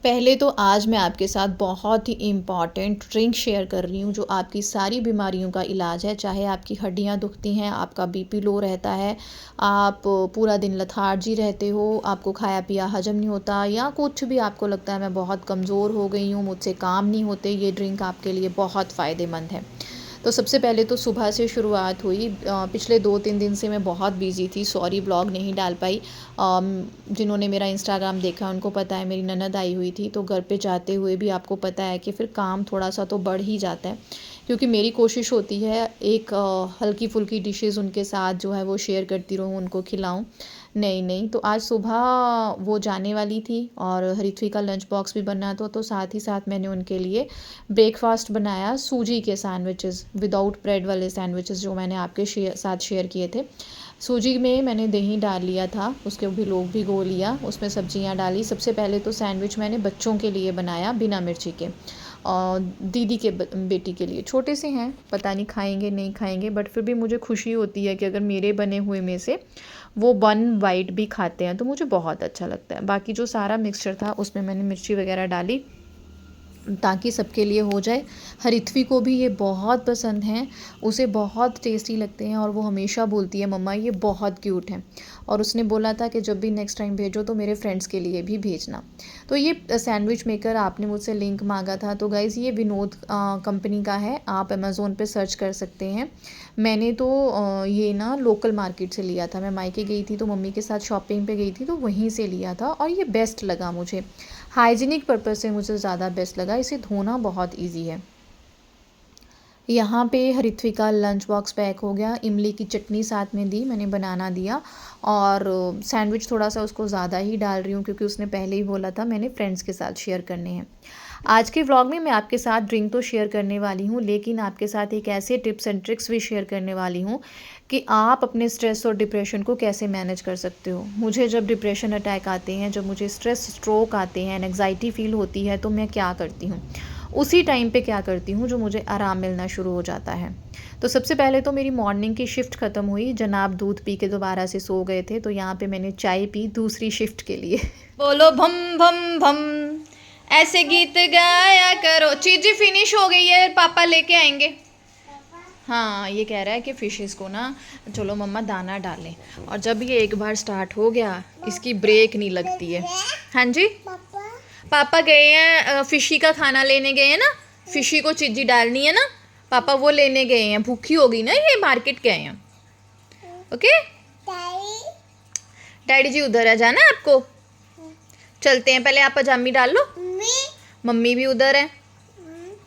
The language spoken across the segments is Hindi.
पहले तो आज मैं आपके साथ बहुत ही इम्पॉर्टेंट ड्रिंक शेयर कर रही हूँ जो आपकी सारी बीमारियों का इलाज है। चाहे आपकी हड्डियाँ दुखती हैं, आपका बीपी लो रहता है, आप पूरा दिन लथार्जी रहते हो, आपको खाया पिया हजम नहीं होता, या कुछ भी आपको लगता है मैं बहुत कमज़ोर हो गई हूँ, मुझसे काम नहीं होते, ये ड्रिंक आपके लिए बहुत फ़ायदेमंद है। तो सबसे पहले तो सुबह से शुरुआत हुई। पिछले 2-3 दिन से मैं बहुत बिज़ी थी, सॉरी ब्लॉग नहीं डाल पाई। जिन्होंने मेरा इंस्टाग्राम देखा उनको पता है, मेरी ननद आई हुई थी, तो घर पे जाते हुए भी आपको पता है कि फिर काम थोड़ा-सा तो बढ़ ही जाता है। क्योंकि मेरी कोशिश होती है एक हल्की-फुल्की डिशेज़ उनके साथ जो है वो शेयर करती रहूँ, उनको खिलाऊँ। नहीं, तो आज सुबह वो जाने वाली थी और हरिथ्वी का लंच बॉक्स भी बनना था, तो साथ ही साथ मैंने उनके लिए ब्रेकफ़ास्ट बनाया, सूजी के सैंडविचेस, विदाउट ब्रेड वाले सैंडविचेस जो मैंने आपके साथ शेयर किए थे। सूजी में मैंने दही डाल लिया था, उसके भिगो लिया, उसमें सब्जियां डाली। सबसे पहले तो सैंडविच मैंने बच्चों के लिए बनाया बिना मिर्ची के, और दीदी के बेटी के लिए। छोटे से हैं, पता नहीं खाएंगे नहीं खाएंगे, बट फिर भी मुझे खुशी होती है कि अगर मेरे बने हुए में से वो 1 बाइट भी खाते हैं तो मुझे बहुत अच्छा लगता है। बाकी जो सारा मिक्सचर था उसमें मैंने मिर्ची वगैरह डाली ताकि सबके लिए हो जाए। हरिथ्वी को भी ये बहुत पसंद हैं, उसे बहुत टेस्टी लगते हैं और वो हमेशा बोलती है मम्मा ये बहुत क्यूट हैं। और उसने बोला था कि जब भी नेक्स्ट टाइम भेजो तो मेरे फ्रेंड्स के लिए भी भेजना। तो ये सैंडविच मेकर आपने मुझसे लिंक मांगा था, तो गाइज़ ये विनोद कंपनी का है, आप अमेज़ोन पे सर्च कर सकते हैं। मैंने तो ये ना लोकल मार्केट से लिया था। मैं मायके गई थी तो मम्मी के साथ शॉपिंग पे गई थी तो वहीं से लिया था, और ये बेस्ट लगा मुझे। हाइजीनिक पर्पज़ से मुझे ज़्यादा बेस्ट लगा, इसे धोना बहुत ईजी है। यहाँ पे हरिथ्वी का लंच बॉक्स पैक हो गया, इमली की चटनी साथ में दी, मैंने बनाना दिया, और सैंडविच थोड़ा सा उसको ज़्यादा ही डाल रही हूँ क्योंकि उसने पहले ही बोला था मैंने फ्रेंड्स के साथ शेयर करने हैं। आज के व्लॉग में मैं आपके साथ ड्रिंक तो शेयर करने वाली हूँ, लेकिन आपके साथ एक ऐसे टिप्स एंड ट्रिक्स भी शेयर करने वाली हूँ कि आप अपने स्ट्रेस और डिप्रेशन को कैसे मैनेज कर सकते हो। मुझे जब डिप्रेशन अटैक आते हैं, जब मुझे स्ट्रेस स्ट्रोक आते हैं, एंग्जाइटी फील होती है, तो मैं क्या करती हूँ, उसी टाइम पे क्या करती हूँ जो मुझे आराम मिलना शुरू हो जाता है। तो सबसे पहले तो मेरी मॉर्निंग की शिफ्ट ख़त्म हुई, जनाब दूध पी के दोबारा से सो गए थे, तो यहाँ पे मैंने चाय पी दूसरी शिफ्ट के लिए। बोलो भम भम भम, ऐसे गीत गाया करो। चीज़ी फिनिश हो गई है, पापा लेके आएंगे। हाँ, ये कह रहा है कि फ़िशेस को ना चलो मम्मा दाना डालें, और जब ये एक बार स्टार्ट हो गया इसकी ब्रेक नहीं लगती है। हाँ जी, पापा गए हैं फ़िशी का खाना लेने गए हैं ना, फ़िशी को चिज्जी डालनी है ना, पापा वो लेने गए हैं। भूखी होगी ना, ये मार्केट गए हैं। ओके, डैडी जी उधर है, जाना है आपको? चलते हैं, पहले आप पजामी डाल लो। मम्मी भी उधर है,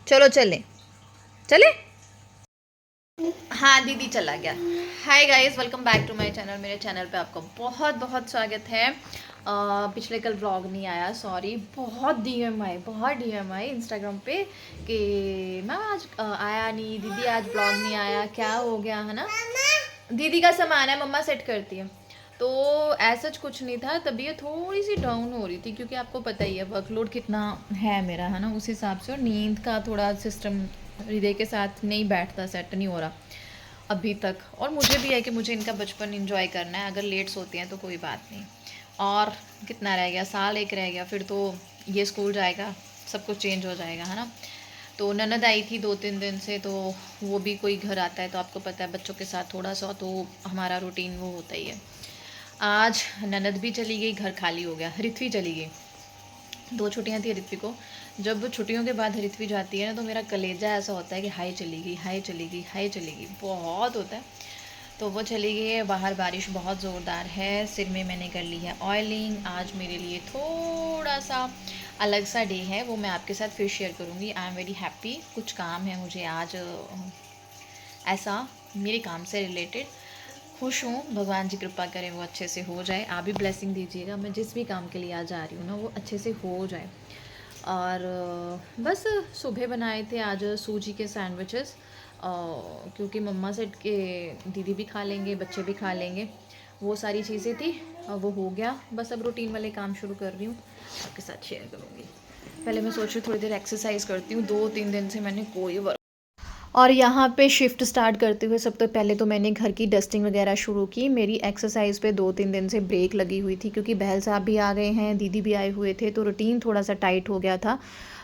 चलो चले चले। हाँ दीदी चला गया। Hi guys, welcome back to my channel. मेरे चैनल पे आपका बहुत बहुत स्वागत है। पिछले कल व्लॉग नहीं आया, सॉरी। बहुत डीएम आए इंस्टाग्राम पे कि मैम आज आया नहीं, दीदी आज व्लॉग नहीं आया, क्या हो गया है ना। दीदी का सामान है, मम्मा सेट करती है। तो ऐसा कुछ नहीं था, तबीयत थोड़ी सी डाउन हो रही थी क्योंकि आपको पता ही है वर्कलोड कितना है मेरा, है ना, उस हिसाब से। और नींद का थोड़ा सिस्टम हृदय के साथ नहीं बैठता, सेट नहीं हो रहा अभी तक। और मुझे भी है कि मुझे इनका बचपन एंजॉय करना है, अगर लेट सोते हैं तो कोई बात नहीं। और कितना रह गया, साल एक रह गया, फिर तो ये स्कूल जाएगा, सब कुछ चेंज हो जाएगा, है ना। तो ननद आई थी 2-3 दिन से, तो वो भी कोई घर आता है तो आपको पता है बच्चों के साथ थोड़ा सा तो हमारा रूटीन वो होता ही है। आज ननद भी चली गई, घर खाली हो गया। हरिथ्वी चली गई, 2 छुट्टियां थी हरिथ्वी को। जब छुट्टियों के बाद हरिथ्वी जाती है ना तो मेरा कलेजा ऐसा होता है कि हाय चली गई, हाय चली गई, हाय चली गई, बहुत होता है। तो वो चली गई है, बाहर बारिश बहुत ज़ोरदार है। सिर में मैंने कर ली है ऑयलिंग। आज मेरे लिए थोड़ा सा अलग सा डे है, वो मैं आपके साथ फिर शेयर करूँगी। I am very happy. कुछ काम है मुझे आज ऐसा, मेरे काम से रिलेटेड। खुश हूँ, भगवान जी कृपा करें वो अच्छे से हो जाए। आप भी ब्लेसिंग दीजिएगा, मैं जिस भी काम के लिए आज जा रही हूँ ना वो अच्छे से हो जाए। और बस सुबह बनाए थे आज सूजी के सैंडविचेस, क्योंकि मम्मा सेट के दीदी भी खा लेंगे, बच्चे भी खा लेंगे, वो सारी चीज़ें थी और वो हो गया। बस अब रूटीन वाले काम शुरू कर रही हूँ, आपके साथ शेयर करूँगी। पहले मैं सोच रही हूँ थोड़ी देर एक्सरसाइज करती हूँ, 2-3 दिन से मैंने कोई और यहाँ पे शिफ्ट स्टार्ट करते हुए सबसे पहले तो मैंने घर की डस्टिंग वगैरह शुरू की। मेरी एक्सरसाइज पे 2-3 दिन से ब्रेक लगी हुई थी क्योंकि बहल साहब भी आ गए हैं, दीदी भी आए हुए थे, तो रूटीन थोड़ा-सा टाइट हो गया था।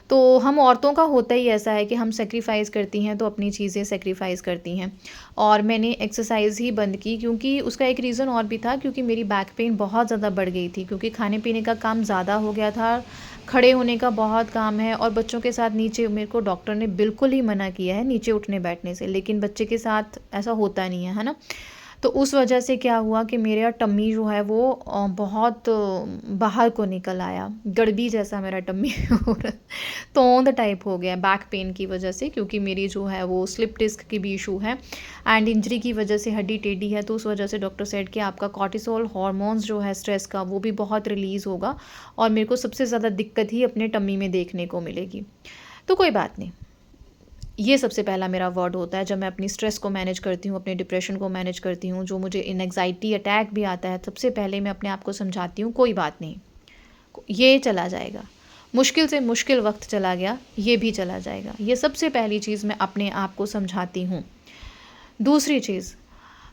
तो हम औरतों का होता ही ऐसा है कि हम सैक्रिफ़ाइस करती हैं तो अपनी चीज़ें सैक्रिफ़ाइस करती हैं। और मैंने एक्सरसाइज़ ही बंद की क्योंकि उसका एक रीज़न और भी था, क्योंकि मेरी बैक पेन बहुत ज़्यादा बढ़ गई थी क्योंकि खाने-पीने का काम ज़्यादा हो गया था, खड़े होने का बहुत काम है और बच्चों के साथ नीचे मेरे को डॉक्टर ने बिल्कुल ही मना किया है नीचे उठने-बैठने से, लेकिन बच्चे के साथ ऐसा होता नहीं है ना? तो उस वजह से क्या हुआ कि मेरा टम्मी जो है वो बहुत बाहर को निकल आया, गड़बी जैसा मेरा टम्मी हो रहा, तोंद टाइप हो गया बैक पेन की वजह से, क्योंकि मेरी जो है वो स्लिप डिस्क की भी इशू है एंड इंजरी की वजह से हड्डी टेढ़ी है। तो उस वजह से डॉक्टर सेड कि आपका कॉर्टिसोल हार्मोन्स जो है स्ट्रेस का वो भी बहुत रिलीज़ होगा और मेरे को सबसे ज़्यादा दिक्कत ही अपने टम्मी में देखने को मिलेगी। तो कोई बात नहीं, ये सबसे पहला मेरा वर्ड होता है जब मैं अपनी स्ट्रेस को मैनेज करती हूँ, अपने डिप्रेशन को मैनेज करती हूँ, जो मुझे एंग्जाइटी अटैक भी आता है, सबसे पहले मैं अपने आप को समझाती हूँ कोई बात नहीं, ये चला जाएगा। मुश्किल से मुश्किल वक्त चला गया, ये भी चला जाएगा। ये सबसे पहली चीज़ मैं अपने आप को समझाती हूँ। दूसरी चीज़,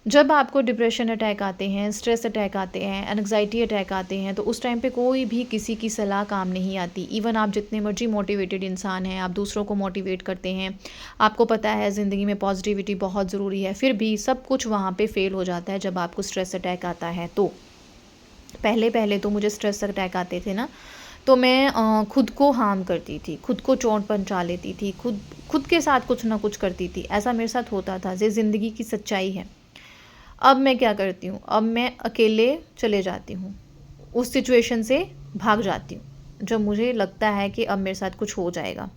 जब आपको डिप्रेशन अटैक आते हैं, स्ट्रेस अटैक आते हैं, एंग्जाइटी अटैक आते हैं, तो उस टाइम पे कोई भी किसी की सलाह काम नहीं आती। इवन आप जितने मर्जी मोटिवेटेड इंसान हैं, आप दूसरों को मोटिवेट करते हैं, आपको पता है ज़िंदगी में पॉजिटिविटी बहुत ज़रूरी है, फिर भी सब कुछ वहाँ पे फ़ेल हो जाता है जब आपको स्ट्रेस अटैक आता है। तो पहले तो मुझे स्ट्रेस अटैक आते थे ना, तो मैं खुद को हार्म करती थी, खुद को चोट पहुँचा लेती थी, खुद के साथ कुछ ना कुछ करती थी। ऐसा मेरे साथ होता था, ये ज़िंदगी की सच्चाई है। अब मैं क्या करती हूँ, अब मैं अकेले चले जाती हूँ, उस सिचुएशन से भाग जाती हूँ जब मुझे लगता है कि अब मेरे साथ कुछ हो जाएगा।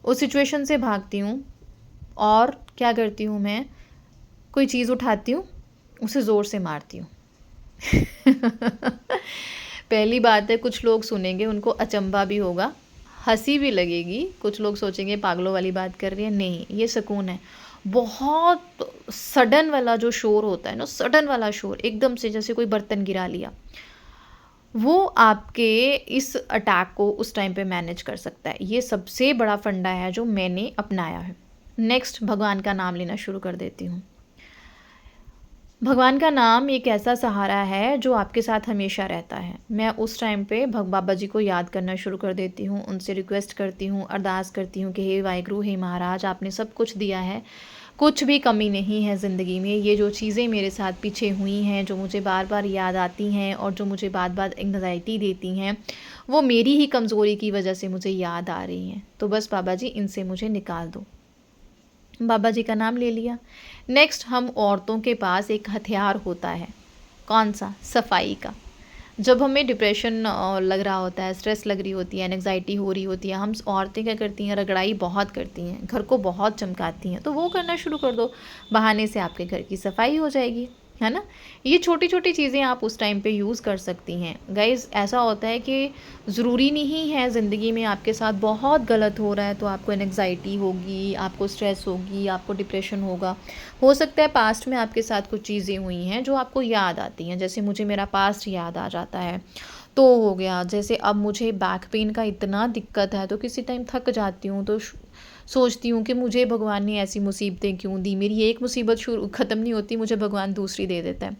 उस सिचुएशन से भागती हूँ और क्या करती हूँ, मैं कोई चीज़ उठाती हूँ, उसे ज़ोर से मारती हूँ। पहली बात है, कुछ लोग सुनेंगे, उनको अचंभा भी होगा, हंसी भी लगेगी, कुछ लोग सोचेंगे पागलों वाली बात कर रही है। नहीं, ये सुकून है। बहुत सडन वाला जो शोर होता है ना, सडन वाला शोर एकदम से, जैसे कोई बर्तन गिरा लिया, वो आपके इस अटैक को उस टाइम पे मैनेज कर सकता है। ये सबसे बड़ा फंडा है जो मैंने अपनाया है। नेक्स्ट, भगवान का नाम लेना शुरू कर देती हूँ। भगवान का नाम एक ऐसा सहारा है जो आपके साथ हमेशा रहता है। मैं उस टाइम पे बाबा जी को याद करना शुरू कर देती हूँ, उनसे रिक्वेस्ट करती हूँ, अरदास करती हूँ कि हे वाहिगुरु, हे महाराज, आपने सब कुछ दिया है, कुछ भी कमी नहीं है ज़िंदगी में। ये जो चीज़ें मेरे साथ पीछे हुई हैं, जो मुझे बार बार याद आती हैं और जो मुझे बार बार एंग्जाइटी देती हैं, वो मेरी ही कमज़ोरी की वजह से मुझे याद आ रही हैं। तो बस बाबा जी, इनसे मुझे निकाल दो। बाबा जी का नाम ले लिया। नेक्स्ट, हम औरतों के पास एक हथियार होता है। कौन सा? सफाई का। जब हमें डिप्रेशन लग रहा होता है, स्ट्रेस लग रही होती है, एंग्जाइटी हो रही होती है, हम औरतें क्या करती हैं, रगड़ाई बहुत करती हैं, घर को बहुत चमकाती हैं। तो वो करना शुरू कर दो, बहाने से आपके घर की सफाई हो जाएगी, है ना? ये छोटी छोटी चीज़ें आप उस टाइम पे यूज़ कर सकती हैं। गाइज़, ऐसा होता है कि ज़रूरी नहीं है ज़िंदगी में आपके साथ बहुत गलत हो रहा है तो आपको एंग्जाइटी होगी, आपको स्ट्रेस होगी, आपको डिप्रेशन होगा। हो सकता है पास्ट में आपके साथ कुछ चीज़ें हुई हैं जो आपको याद आती हैं, जैसे मुझे मेरा पास्ट याद आ जाता है तो हो गया। जैसे अब मुझे बैक पेन का इतना दिक्कत है तो किसी टाइम थक जाती हूँ तो सोचती हूँ कि मुझे भगवान ने ऐसी मुसीबतें क्यों दी, मेरी एक मुसीबत शुरू ख़त्म नहीं होती, मुझे भगवान दूसरी दे देता है।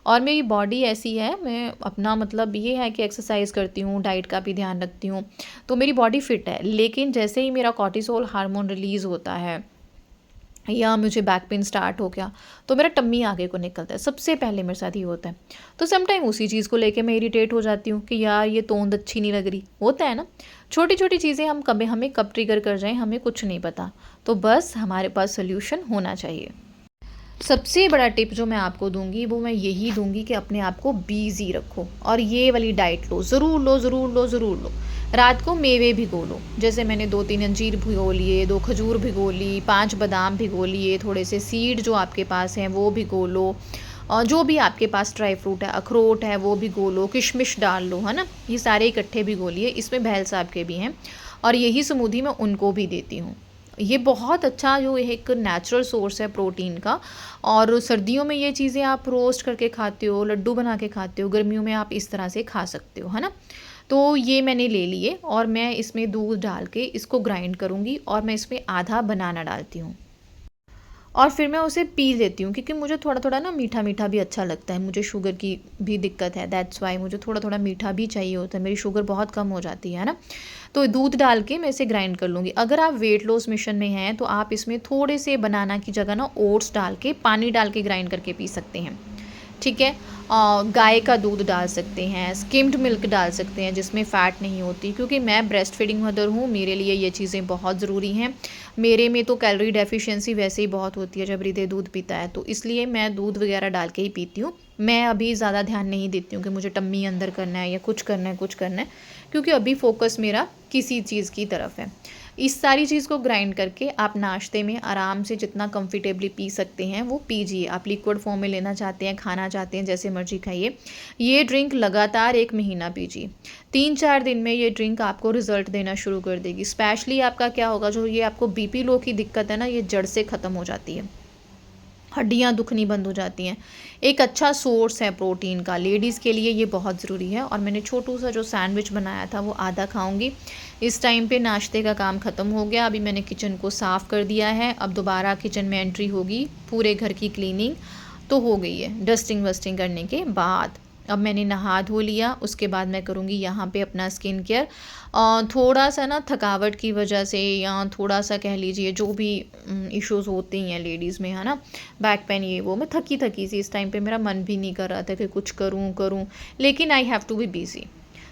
और मेरी बॉडी ऐसी है, मैं अपना मतलब ये है कि एक्सरसाइज करती हूँ, डाइट का भी ध्यान रखती हूँ, तो मेरी बॉडी फिट है। लेकिन जैसे ही मेरा कॉर्टिसोल हार्मोन रिलीज़ होता है या मुझे बैक पेन स्टार्ट हो गया तो मेरा टम्मी आगे को निकलता है, सबसे पहले मेरे साथ ही होता है। तो सम टाइम उसी चीज़ को लेके मैं इरिटेट हो जाती हूँ कि यार ये तोंद अच्छी नहीं लग रही, होता है ना। छोटी छोटी चीज़ें हमें कब ट्रिगर कर जाएं हमें कुछ नहीं पता। तो बस हमारे पास सोल्यूशन होना चाहिए। सबसे बड़ा टिप जो मैं आपको दूंगी वो मैं यही दूंगी कि अपने आप को बिजी रखो और ये वाली डाइट लो, ज़रूर लो, ज़रूर लो, ज़रूर लो। रात को मेवे भिगो लो, जैसे मैंने 2-3 अंजीर भिगो लिए, 2 खजूर भिगो ली, 5 बादाम भिगो लिए, थोड़े से सीड जो आपके पास हैं वो भिगो लो, और जो भी आपके पास ड्राई फ्रूट है, अखरोट है वो भिगो लो, किशमिश डाल लो, है ना। ये सारे इकट्ठे भिगो लिए, इसमें बहल साहब के भी हैं और यही स्मूदी मैं उनको भी देती हूँ। ये बहुत अच्छा जो एक नेचुरल सोर्स है प्रोटीन का। और सर्दियों में ये चीज़ें आप रोस्ट करके खाते हो, लड्डू बना के खाते हो, गर्मियों में आप इस तरह से खा सकते हो, है ना। तो ये मैंने ले लिए और मैं इसमें दूध डाल के इसको ग्राइंड करूँगी और मैं इसमें आधा बनाना डालती हूँ। और फिर मैं उसे पी लेती हूँ, क्योंकि मुझे थोड़ा थोड़ा ना मीठा मीठा भी अच्छा लगता है। मुझे शुगर की भी दिक्कत है, दैट्स वाई मुझे थोड़ा थोड़ा मीठा भी चाहिए होता है, मेरी शुगर बहुत कम हो जाती है ना। तो दूध डाल के मैं इसे ग्राइंड कर लूँगी। अगर आप वेट लॉस मिशन में हैं तो आप इसमें थोड़े से बनाना की जगह ना ओट्स डाल के, पानी डाल के ग्राइंड करके पी सकते हैं, ठीक है। गाय का दूध डाल सकते हैं, स्किम्ड मिल्क डाल सकते हैं जिसमें फ़ैट नहीं होती, क्योंकि मैं ब्रेस्ट फीडिंग मदर हूँ, मेरे लिए ये चीज़ें बहुत ज़रूरी हैं। मेरे में तो कैलोरी डेफिशिएंसी वैसे ही बहुत होती है जब हृदय दूध पीता है, तो इसलिए मैं दूध वगैरह डाल के ही पीती हूँ। मैं अभी ज़्यादा ध्यान नहीं देती हूँ कि मुझे टम्मी अंदर करना है या कुछ करना है कुछ करना है, क्योंकि अभी फ़ोकस मेरा किसी चीज़ की तरफ है। इस सारी चीज़ को ग्राइंड करके आप नाश्ते में आराम से जितना कंफर्टेबली पी सकते हैं वो पीजिए। आप लिक्विड फॉर्म में लेना चाहते हैं, खाना चाहते हैं, जैसे मर्जी खाइए। ये ड्रिंक लगातार 1 महीना पीजिए। 3-4 दिन में ये ड्रिंक आपको रिजल्ट देना शुरू कर देगी। स्पेशली आपका क्या होगा, जो ये आपको बीपी लो की दिक्कत है ना, ये जड़ से ख़त्म हो जाती है। हड्डियाँ दुखनी बंद हो जाती हैं। एक अच्छा सोर्स है प्रोटीन का, लेडीज़ के लिए ये बहुत ज़रूरी है। और मैंने छोटू सा जो सैंडविच बनाया था वो आधा खाऊंगी। इस टाइम पे नाश्ते का काम ख़त्म हो गया। अभी मैंने किचन को साफ़ कर दिया है। अब दोबारा किचन में एंट्री होगी, पूरे घर की क्लीनिंग तो हो गई है डस्टिंग वस्टिंग करने के बाद। अब मैंने नहा धो लिया, उसके बाद मैं करूँगी यहाँ पे अपना स्किन केयर। थोड़ा सा ना थकावट की वजह से, या थोड़ा सा कह लीजिए जो भी इश्यूज़ होते ही हैं लेडीज़ में, है ना, बैक पेन ये वो, मैं थकी थकी सी इस टाइम पे, मेरा मन भी नहीं कर रहा था कि कुछ करूँ, लेकिन I have to be busy.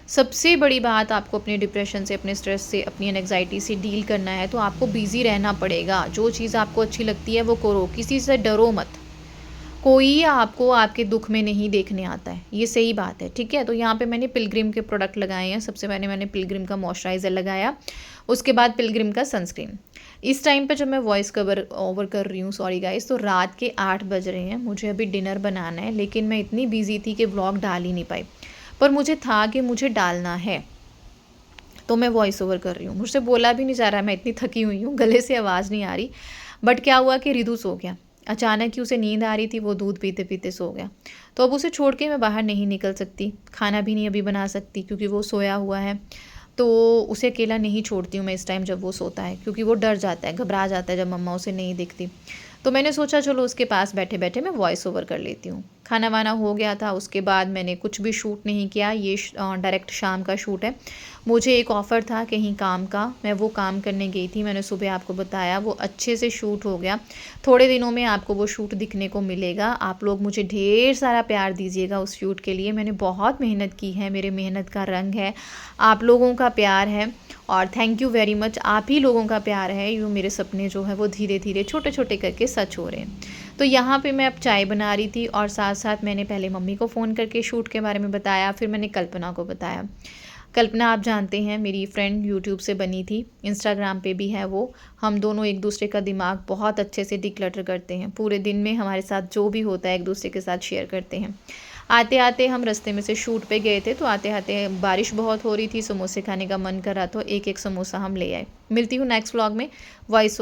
सबसे बड़ी बात, आपको अपने डिप्रेशन से, अपने स्ट्रेस से, अपनी एंग्जाइटी से डील करना है तो आपको बिज़ी रहना पड़ेगा। जो चीज़ आपको अच्छी लगती है वो करो, किसी से डरो मत। कोई आपको आपके दुख में नहीं देखने आता है, ये सही बात है, ठीक है। तो यहाँ पे मैंने पिलग्रिम के प्रोडक्ट लगाए हैं। सबसे पहले मैंने पिलग्रिम का मॉइस्चराइज़र लगाया, उसके बाद पिलग्रिम का सनस्क्रीन। इस टाइम पे जब मैं वॉइस कवर ओवर कर रही हूँ, सॉरी गाइस, तो रात के 8 बज रहे हैं। मुझे अभी डिनर बनाना है, लेकिन मैं इतनी बिजी थी कि व्लॉग डाल ही नहीं पाई, पर मुझे था कि मुझे डालना है, तो मैं वॉइस ओवर कर रही हूँ। मुझसे बोला भी नहीं जा रहा, मैं इतनी थकी हुई हूँ, गले से आवाज़ नहीं आ रही। बट क्या हुआ कि रिदू सो गया अचानक ही, उसे नींद आ रही थी, वो दूध पीते पीते सो गया। तो अब उसे छोड़ के मैं बाहर नहीं निकल सकती, खाना भी नहीं अभी बना सकती क्योंकि वो सोया हुआ है। तो उसे अकेला नहीं छोड़ती हूँ मैं इस टाइम जब वो सोता है, क्योंकि वो डर जाता है, घबरा जाता है जब मम्मा उसे नहीं दिखती। तो मैंने सोचा चलो उसके पास बैठे बैठे मैं वॉइस ओवर कर लेती हूँ। खाना वाना हो गया था, उसके बाद मैंने कुछ भी शूट नहीं किया। ये डायरेक्ट शाम का शूट है। मुझे एक ऑफ़र था कहीं काम का, मैं वो काम करने गई थी। मैंने सुबह आपको बताया, वो अच्छे से शूट हो गया। थोड़े दिनों में आपको वो शूट दिखने को मिलेगा। आप लोग मुझे ढेर सारा प्यार दीजिएगा उस शूट के लिए। मैंने बहुत मेहनत की है, मेरे मेहनत का रंग है आप लोगों का प्यार है, और थैंक यू वेरी मच। आप ही लोगों का प्यार है, यूँ मेरे सपने जो है वो धीरे धीरे छोटे छोटे करके सच हो रहे हैं। तो यहाँ पे मैं अब चाय बना रही थी, और साथ साथ मैंने पहले मम्मी को फ़ोन करके शूट के बारे में बताया, फिर मैंने कल्पना को बताया। कल्पना आप जानते हैं मेरी फ्रेंड, यूट्यूब से बनी थी, इंस्टाग्राम पे भी है वो। हम दोनों एक दूसरे का दिमाग बहुत अच्छे से डिक्लटर करते हैं। पूरे दिन में हमारे साथ जो भी होता है एक दूसरे के साथ शेयर करते हैं। आते आते हम रास्ते में से शूट पे गए थे, तो आते आते बारिश बहुत हो रही थी, समोसे खाने का मन कर रहा, तो एक एक समोसा हम ले आए। मिलती हूँ नेक्स्ट व्लॉग में। वॉइस